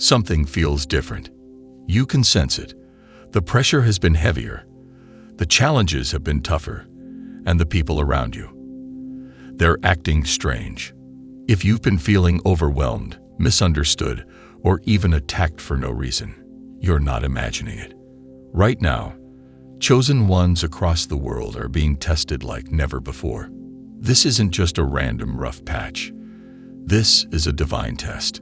Something feels different. You can sense it. The pressure has been heavier. The challenges have been tougher. And the people around you, they're acting strange. If you've been feeling overwhelmed, misunderstood, or even attacked for no reason, you're not imagining it. Right now, chosen ones across the world are being tested like never before. This isn't just a random rough patch. This is a divine test.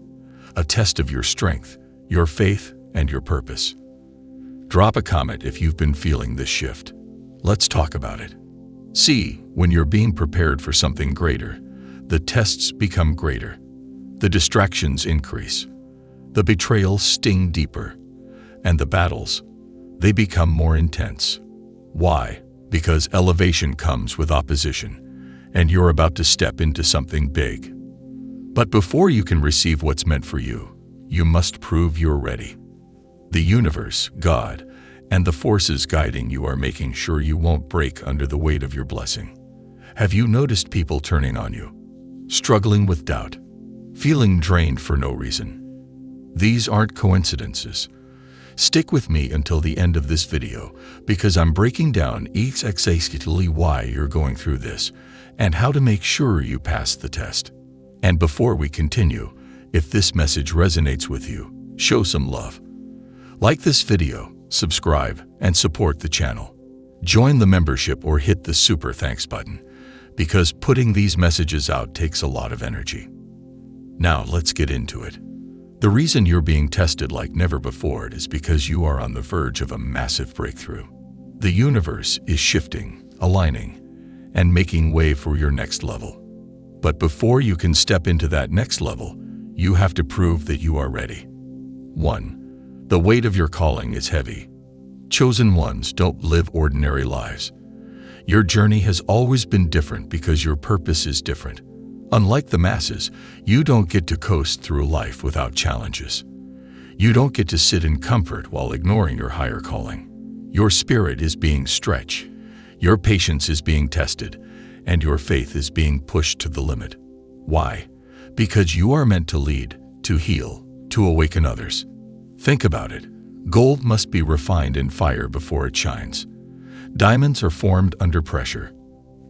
A test of your strength, your faith, and your purpose. Drop a comment if you've been feeling this shift. Let's talk about it. See, when you're being prepared for something greater, the tests become greater. The distractions increase. The betrayals sting deeper. And the battles, they become more intense. Why? Because elevation comes with opposition, and you're about to step into something big. But before you can receive what's meant for you, you must prove you're ready. The universe, God, and the forces guiding you are making sure you won't break under the weight of your blessing. Have you noticed people turning on you, struggling with doubt, feeling drained for no reason? These aren't coincidences. Stick with me until the end of this video, because I'm breaking down exactly why you're going through this and how to make sure you pass the test. And before we continue, if this message resonates with you, show some love. Like this video, subscribe, and support the channel. Join the membership or hit the super thanks button, because putting these messages out takes a lot of energy. Now let's get into it. The reason you're being tested like never before is because you are on the verge of a massive breakthrough. The universe is shifting, aligning, and making way for your next level. But before you can step into that next level, you have to prove that you are ready. 1. The weight of your calling is heavy. Chosen ones don't live ordinary lives. Your journey has always been different because your purpose is different. Unlike the masses, you don't get to coast through life without challenges. You don't get to sit in comfort while ignoring your higher calling. Your spirit is being stretched, your patience is being tested, and your faith is being pushed to the limit. Why? Because you are meant to lead, to heal, to awaken others. Think about it. Gold must be refined in fire before it shines. Diamonds are formed under pressure.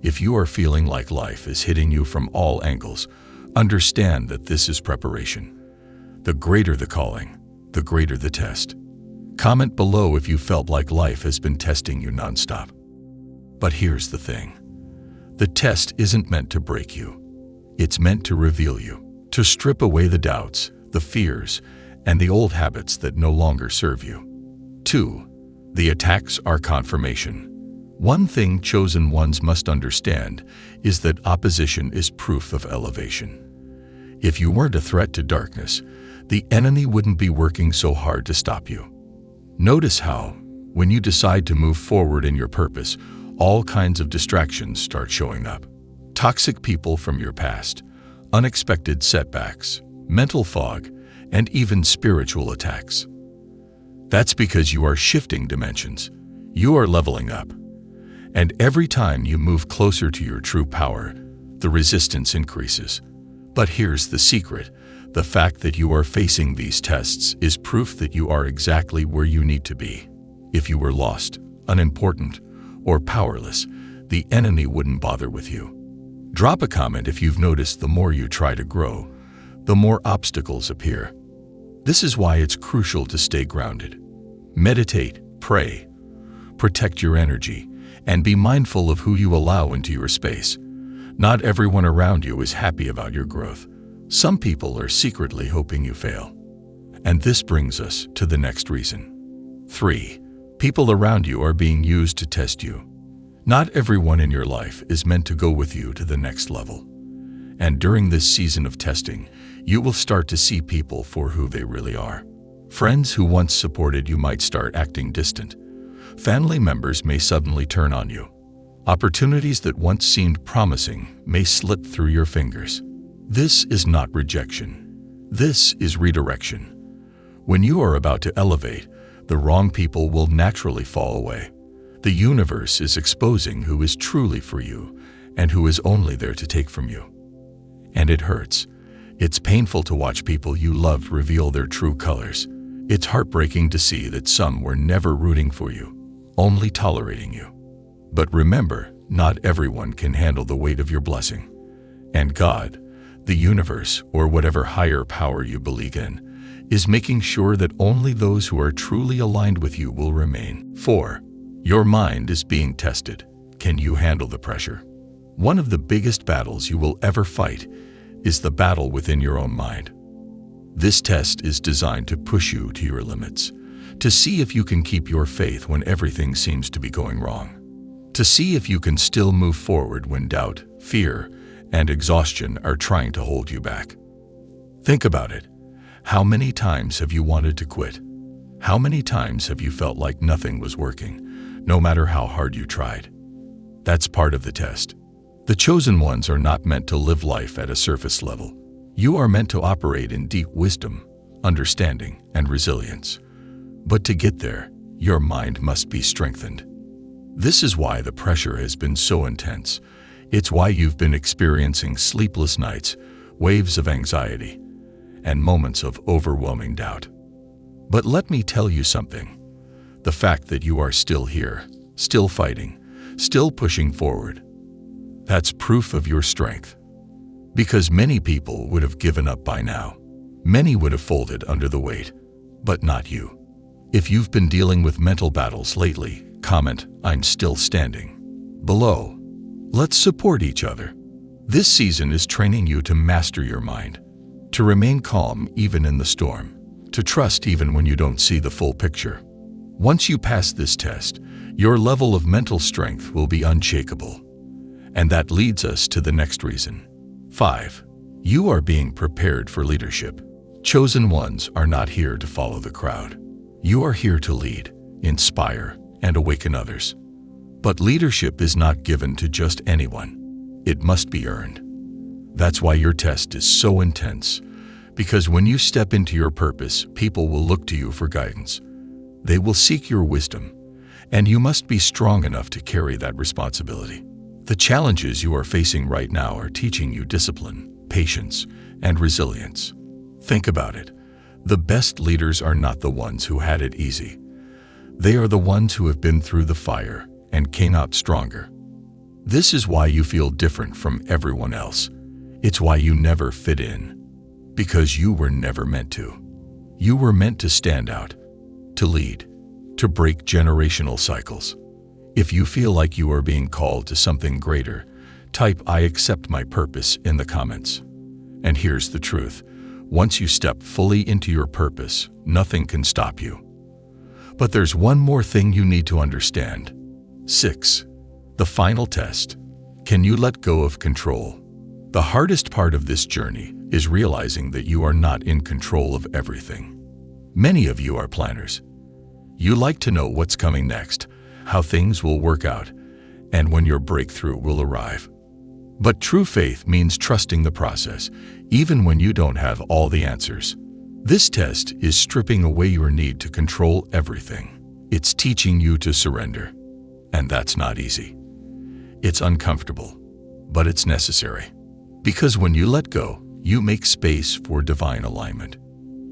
If you are feeling like life is hitting you from all angles, understand that this is preparation. The greater the calling, the greater the test. Comment below if you felt like life has been testing you nonstop. But here's the thing. The test isn't meant to break you. It's meant to reveal you, to strip away the doubts, the fears, and the old habits that no longer serve you. 2. The attacks are confirmation. One thing chosen ones must understand is that opposition is proof of elevation. If you weren't a threat to darkness, the enemy wouldn't be working so hard to stop you. Notice how, when you decide to move forward in your purpose, all kinds of distractions start showing up. Toxic people from your past, unexpected setbacks, mental fog, and even spiritual attacks. That's because you are shifting dimensions. You are leveling up. And every time you move closer to your true power, the resistance increases. But here's the secret. The fact that you are facing these tests is proof that you are exactly where you need to be. If you were lost, unimportant, or powerless, the enemy wouldn't bother with you. Drop a comment if you've noticed the more you try to grow, the more obstacles appear. This is why it's crucial to stay grounded. Meditate, pray, protect your energy, and be mindful of who you allow into your space. Not everyone around you is happy about your growth. Some people are secretly hoping you fail. And this brings us to the next reason. 3. People around you are being used to test you. Not everyone in your life is meant to go with you to the next level. And during this season of testing, you will start to see people for who they really are. Friends who once supported you might start acting distant. Family members may suddenly turn on you. Opportunities that once seemed promising may slip through your fingers. This is not rejection. This is redirection. When you are about to elevate, the wrong people will naturally fall away. The universe is exposing who is truly for you and who is only there to take from you. And it hurts. It's painful to watch people you loved reveal their true colors. It's heartbreaking to see that some were never rooting for you, only tolerating you. But remember, not everyone can handle the weight of your blessing. And God, the universe, or whatever higher power you believe in, is making sure that only those who are truly aligned with you will remain. 4. Your mind is being tested. Can you handle the pressure? One of the biggest battles you will ever fight is the battle within your own mind. This test is designed to push you to your limits, to see if you can keep your faith when everything seems to be going wrong, to see if you can still move forward when doubt, fear, and exhaustion are trying to hold you back. Think about it. How many times have you wanted to quit? How many times have you felt like nothing was working, no matter how hard you tried? That's part of the test. The chosen ones are not meant to live life at a surface level. You are meant to operate in deep wisdom, understanding, and resilience. But to get there, your mind must be strengthened. This is why the pressure has been so intense. It's why you've been experiencing sleepless nights, waves of anxiety, and moments of overwhelming doubt. But let me tell you something. The fact that you are still here, still fighting, still pushing forward, that's proof of your strength. Because many people would have given up by now. Many would have folded under the weight, but not you. If you've been dealing with mental battles lately, comment, "I'm still standing" below. Let's support each other. This season is training you to master your mind, to remain calm even in the storm, to trust even when you don't see the full picture. Once you pass this test, your level of mental strength will be unshakable. And that leads us to the next reason. 5. You are being prepared for leadership. Chosen ones are not here to follow the crowd. You are here to lead, inspire, and awaken others. But leadership is not given to just anyone. It must be earned. That's why your test is so intense, because when you step into your purpose, people will look to you for guidance. They will seek your wisdom, and you must be strong enough to carry that responsibility. The challenges you are facing right now are teaching you discipline, patience, and resilience. Think about it. The best leaders are not the ones who had it easy. They are the ones who have been through the fire and came out stronger. This is why you feel different from everyone else. It's why you never fit in. Because you were never meant to. You were meant to stand out, to lead, to break generational cycles. If you feel like you are being called to something greater, type "I accept my purpose" in the comments. And here's the truth. Once you step fully into your purpose, nothing can stop you. But there's one more thing you need to understand. 6. The final test. Can you let go of control? The hardest part of this journey is realizing that you are not in control of everything. Many of you are planners. You like to know what's coming next, how things will work out, and when your breakthrough will arrive. But true faith means trusting the process, even when you don't have all the answers. This test is stripping away your need to control everything. It's teaching you to surrender. And that's not easy. It's uncomfortable, but it's necessary. Because when you let go, you make space for divine alignment.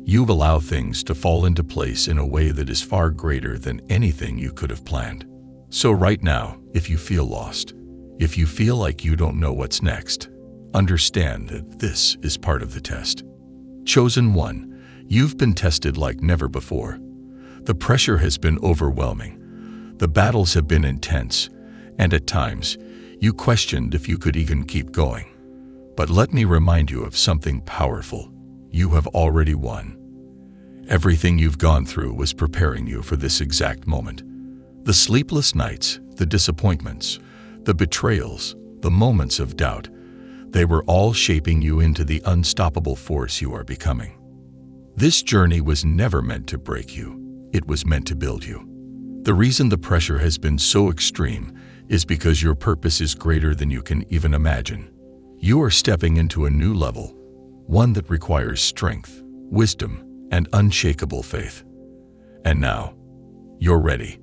You allow things to fall into place in a way that is far greater than anything you could have planned. So right now, if you feel lost, if you feel like you don't know what's next, understand that this is part of the test. Chosen one, you've been tested like never before. The pressure has been overwhelming. The battles have been intense, and at times, you questioned if you could even keep going. But let me remind you of something powerful. You have already won. Everything you've gone through was preparing you for this exact moment. The sleepless nights, the disappointments, the betrayals, the moments of doubt, they were all shaping you into the unstoppable force you are becoming. This journey was never meant to break you. It was meant to build you. The reason the pressure has been so extreme is because your purpose is greater than you can even imagine. You are stepping into a new level, one that requires strength, wisdom, and unshakable faith. And now, you're ready.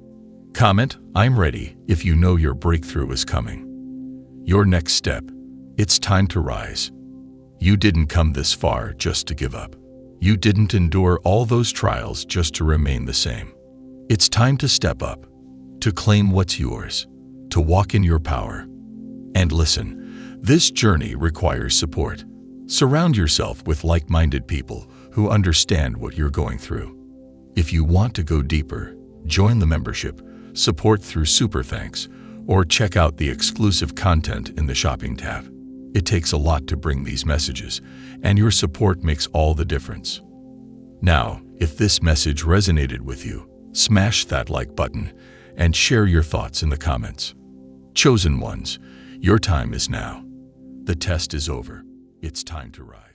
Comment, "I'm ready," if you know your breakthrough is coming. Your next step, it's time to rise. You didn't come this far just to give up. You didn't endure all those trials just to remain the same. It's time to step up, to claim what's yours, to walk in your power. And listen, this journey requires support. Surround yourself with like-minded people who understand what you're going through. If you want to go deeper, join the membership, support through Super Thanks, or check out the exclusive content in the shopping tab. It takes a lot to bring these messages, and your support makes all the difference. Now, if this message resonated with you, smash that like button and share your thoughts in the comments. Chosen ones, your time is now. The test is over. It's time to rise.